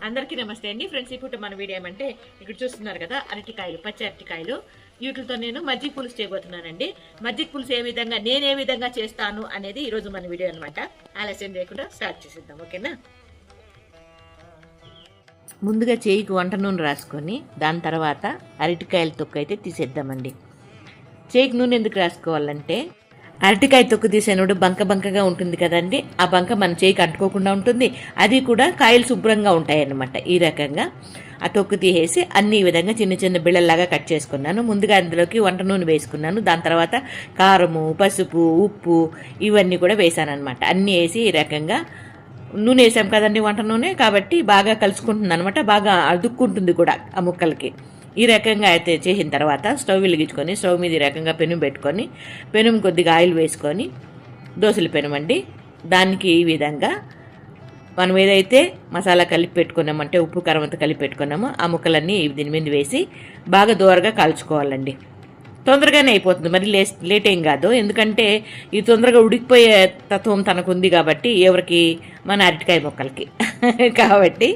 అందరికీ నమస్తే అండి ఫ్రెండ్స్. ఇప్పుడు మన వీడియో ఏమంటే ఇక్కడ చూస్తున్నారు కదా అరటికాయలు, పచ్చి అరటికాయలు. వీటితో నేను మజ్జిగ పులుసు చేయబోతున్నానండి. మజ్జిగ పులుసు నేను ఏ విధంగా చేస్తాను అనేది ఈ రోజు మన వీడియో అనమాట. ఆలస్యం చేయకుండా స్టార్ట్ చేసేద్దాం, ఓకేనా? ముందుగా చేయికి వంట నూనె రాసుకొని దాని తర్వాత అరటికాయల తొక్కు అయితే తీసేద్దామండి. చేయికి నూనె ఎందుకు రాసుకోవాలంటే అరటికాయ తొక్కు తీసేనప్పుడు బంకగా ఉంటుంది కదండి, ఆ బంక మన చేయికి అంటుకోకుండా ఉంటుంది. అది కూడా కాయలు శుభ్రంగా ఉంటాయి అన్నమాట. ఈ రకంగా ఆ తొక్కు తీసేసి అన్ని ఈ విధంగా చిన్న చిన్న బిళ్ళల్లాగా కట్ చేసుకున్నాను. ముందుగా అందులోకి వంట నూనె వేసుకున్నాను. దాని తర్వాత కారము, పసుపు, ఉప్పు ఇవన్నీ కూడా వేసాను అనమాట. అన్నీ వేసి ఈ రకంగా నూనె వేసాం కదండి, వంట నూనె కాబట్టి బాగా కలుసుకుంటుంది అనమాట. బాగా అదుక్కుంటుంది కూడా ఆ ముక్కలకి. ఈ రకంగా అయితే చేసిన తర్వాత స్టవ్ వెలిగించుకొని స్టవ్ మీద ఈ రకంగా పెనుము పెట్టుకొని పెనుము కొద్దిగా ఆయిల్ వేసుకొని దోశల పెనుము అండి, దానికి ఈ విధంగా మనం ఏదైతే మసాలా కలిపి పెట్టుకున్నామంటే ఉప్పు కారంతో కలిపి పెట్టుకున్నామో ఆ ముక్కలన్నీ దీని మీద వేసి బాగా దూరగా కాల్చుకోవాలండి. తొందరగానే అయిపోతుంది, మరి లేట్ ఏం కాదు. ఎందుకంటే ఇది తొందరగా ఉడికిపోయే తత్వం తనకు ఉంది కాబట్టి ఎవరికి, మన అరటికాయ ముక్కలకి కాబట్టి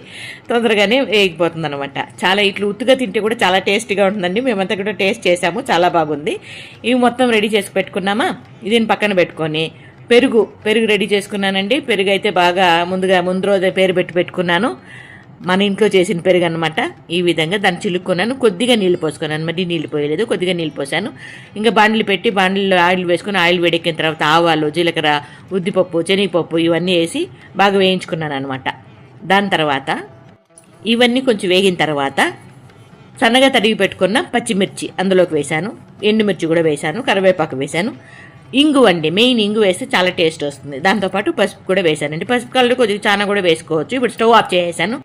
తొందరగానే వేగిపోతుంది అనమాట. చాలా ఇట్లా ఉత్తుగా తింటే కూడా చాలా టేస్టీగా ఉంటుందండి. మేమంతా కూడా టేస్ట్ చేసాము, చాలా బాగుంది. ఇవి మొత్తం రెడీ చేసి పెట్టుకున్నామా, దీన్ని పక్కన పెట్టుకొని పెరుగు రెడీ చేసుకున్నానండి. పెరుగు అయితే బాగా ముందు రోజే పెట్టుకున్నాను. మన ఇంట్లో చేసిన పెరుగు అనమాట. ఈ విధంగా దాన్ని చిలుక్కున్నాను. కొద్దిగా నీళ్ళు పోసుకున్నాను, మరి నీళ్ళు పోయలేదు, కొద్దిగా నీళ్ళు పోసాను. ఇంకా బాండ్లు పెట్టి బాండ్లో ఆయిల్ వేసుకుని ఆయిల్ వేడెక్కిన తర్వాత ఆవాలు, జీలకర్ర, ఉద్దిపప్పు, శనగపప్పు ఇవన్నీ వేసి బాగా వేయించుకున్నాను అనమాట. దాని తర్వాత ఇవన్నీ కొంచెం వేగిన తర్వాత సన్నగా తరిగి పెట్టుకున్న పచ్చిమిర్చి అందులోకి వేశాను, ఎండుమిర్చి కూడా వేశాను, కరివేపాకు వేశాను, ఇంగు అండి, మెయిన్ ఇంగు వేస్తే చాలా టేస్ట్ వస్తుంది. దాంతోపాటు పసుపు కూడా వేశానండి. పసుపు కలర్ కొద్దిగా చాలా కూడా వేసుకోవచ్చు. ఇప్పుడు స్టవ్ ఆఫ్ చేసేసాను.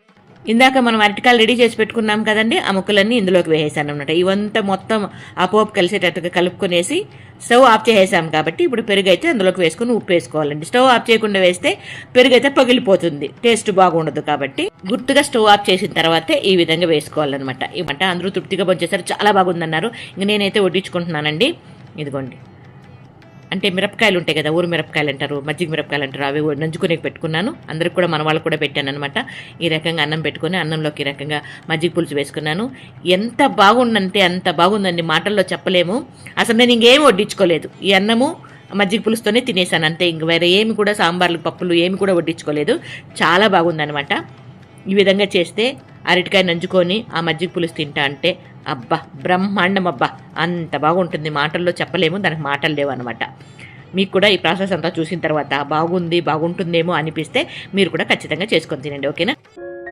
ఇందాక మనం అరటికాయలు రెడీ చేసి పెట్టుకున్నాం కదండి, ఆ ముక్కలన్నీ ఇందులోకి వేసేసాను అనమాట. ఇవంతా మొత్తం ఆ పోపు కలిసేటట్టుగా కలుపుకొనేసి స్టవ్ ఆఫ్ చేసేసాం కాబట్టి ఇప్పుడు పెరుగు అయితే అందులోకి వేసుకుని ఉప్పు వేసుకోవాలండి. స్టవ్ ఆఫ్ చేయకుండా వేస్తే పెరుగు అయితే పగిలిపోతుంది, టేస్ట్ బాగుండదు. కాబట్టి గుర్తుగా స్టవ్ ఆఫ్ చేసిన తర్వాతే ఈ విధంగా వేసుకోవాలన్నమాట. ఇవంట అందరూ తృప్తిగా పనిచేస్తారు, చాలా బాగుందన్నారు. ఇంక నేనైతే వడ్డించుకుంటున్నానండి. ఇదిగోండి, అంటే మిరపకాయలు ఉంటాయి కదా, ఊరు మిరపకాయలు అంటారు, మజ్జిగ మిరపకాయలు అంటారు, అవి నంచుకునే పెట్టుకున్నాను. అందరికి కూడా మన వాళ్ళు కూడా పెట్టాను అనమాట. ఈ రకంగా అన్నం పెట్టుకుని అన్నంలోకి ఈ రకంగా మజ్జిగ పులుసు వేసుకున్నాను. ఎంత బాగుందంటే అంత బాగుందండి, మాటల్లో చెప్పలేము. అసలు నేను ఇంకేం వడ్డించుకోలేదు, ఈ అన్నము మజ్జిగ పులుసుతోనే తినేసాను అంతే. ఇంక వేరే ఏమి కూడా సాంబార్లు, పప్పులు ఏమి కూడా వడ్డించుకోలేదు. చాలా బాగుందనమాట. ఈ విధంగా చేస్తే అరటికాయ నంచుకొని ఆ మజ్జిగ పులుసు తింటా అంటే అబ్బా బ్రహ్మాండం, అబ్బా అంత బాగుంటుంది. మాటల్లో చెప్పలేము, దానికి మాటలు లేవు అనమాట. మీకు కూడా ఈ ప్రాసెస్ అంతా చూసిన తర్వాత బాగుంటుందేమో అనిపిస్తే మీరు కూడా ఖచ్చితంగా చేసుకొని తినండి, ఓకేనా?